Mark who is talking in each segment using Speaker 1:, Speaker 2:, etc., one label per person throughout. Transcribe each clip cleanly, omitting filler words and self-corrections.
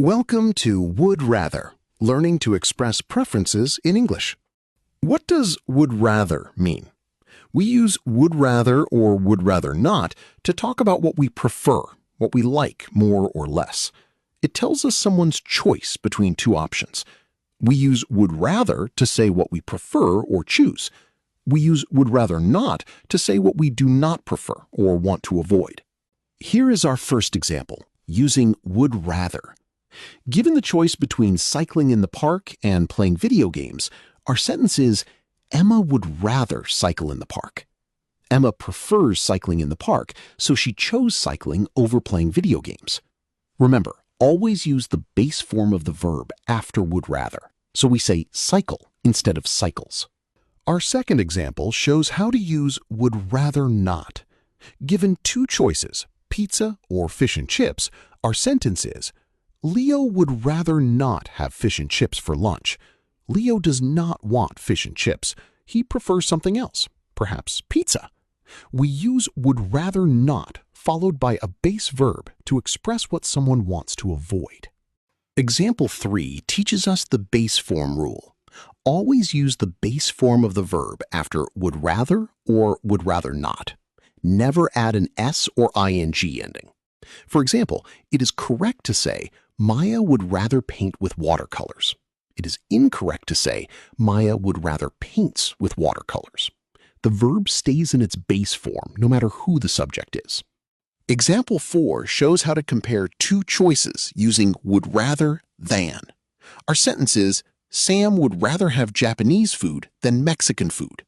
Speaker 1: Welcome to Would Rather, learning to express preferences in English. What does would rather mean? We use would rather or would rather not to talk about what we prefer, what we like more or less. It tells us someone's choice between two options. We use would rather to say what we prefer or choose. We use would rather not to say what we do not prefer or want to avoid. Here is our first example, using would rather. Given the choice between cycling in the park and playing video games, our sentence is, Emma would rather cycle in the park. Emma prefers cycling in the park, so she chose cycling over playing video games. Remember, always use the base form of the verb after would rather, so we say cycle instead of cycles. Our second example shows how to use would rather not. Given two choices, pizza or fish and chips, our sentence is, Leo would rather not have fish and chips for lunch. Leo does not want fish and chips. He prefers something else, perhaps pizza. We use would rather not followed by a base verb to express what someone wants to avoid. Example 3 teaches us the base form rule. Always use the base form of the verb after would rather or would rather not. Never add an S or ing ending. For example, it is correct to say, Maya would rather paint with watercolors. It is incorrect to say, Maya would rather paints with watercolors. The verb stays in its base form, no matter who the subject is. Example 4 shows how to compare two choices using would rather than. Our sentence is, Sam would rather have Japanese food than Mexican food.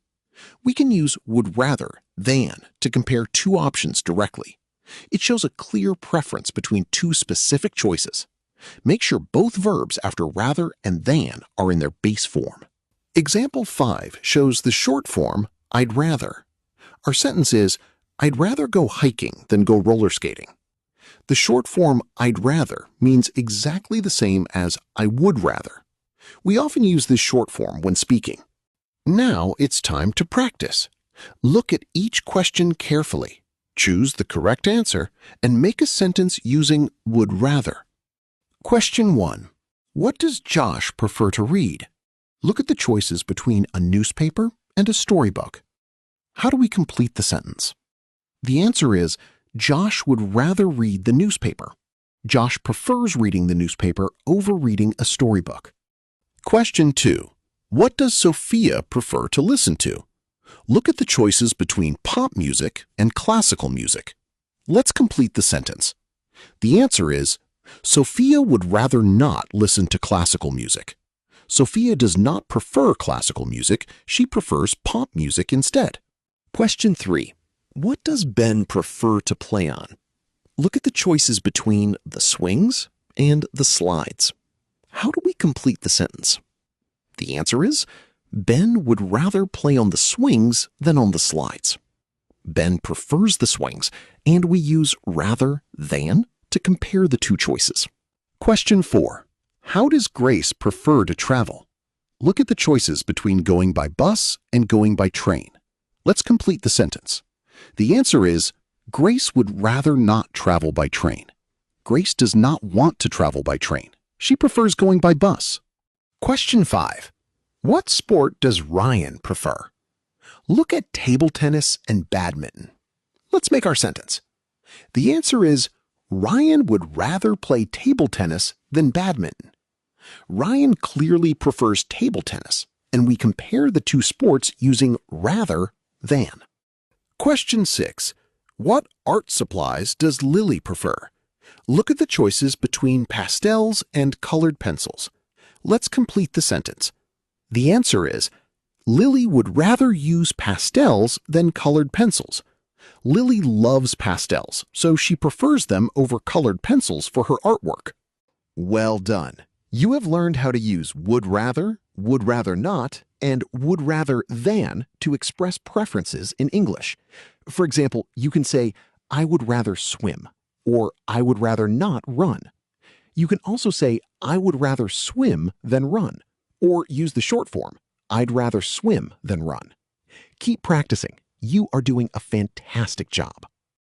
Speaker 1: We can use would rather than to compare two options directly. It shows a clear preference between two specific choices. Make sure both verbs after rather and than are in their base form. Example 5 shows the short form, I'd rather. Our sentence is, I'd rather go hiking than go roller skating. The short form, I'd rather, means exactly the same as I would rather. We often use this short form when speaking. Now it's time to practice. Look at each question carefully. Choose the correct answer and make a sentence using would rather. Question 1. What does Josh prefer to read? Look at the choices between a newspaper and a storybook. How do we complete the sentence? The answer is, Josh would rather read the newspaper. Josh prefers reading the newspaper over reading a storybook. Question 2. What does Sophia prefer to listen to? Look at the choices between pop music and classical music. Let's complete the sentence. The answer is, Sophia would rather not listen to classical music. Sophia does not prefer classical music, she prefers pop music instead. Question 3. What does Ben prefer to play on? Look at the choices between the swings and the slides. How do we complete the sentence? The answer is, Ben would rather play on the swings than on the slides. Ben prefers the swings, and we use rather than to compare the two choices. Question 4. How does Grace prefer to travel? Look at the choices between going by bus and going by train. Let's complete the sentence. The answer is, Grace would rather not travel by train. Grace does not want to travel by train. She prefers going by bus. Question 5. What sport does Ryan prefer? Look at table tennis and badminton. Let's make our sentence. The answer is, Ryan would rather play table tennis than badminton. Ryan clearly prefers table tennis, and we compare the two sports using rather than. Question 6. What art supplies does Lily prefer? Look at the choices between pastels and colored pencils. Let's complete the sentence. The answer is, Lily would rather use pastels than colored pencils. Lily loves pastels, so she prefers them over colored pencils for her artwork. Well done! You have learned how to use would rather not, and would rather than to express preferences in English. For example, you can say, I would rather swim, or I would rather not run. You can also say, I would rather swim than run, or use the short form, I'd rather swim than run. Keep practicing. You are doing a fantastic job.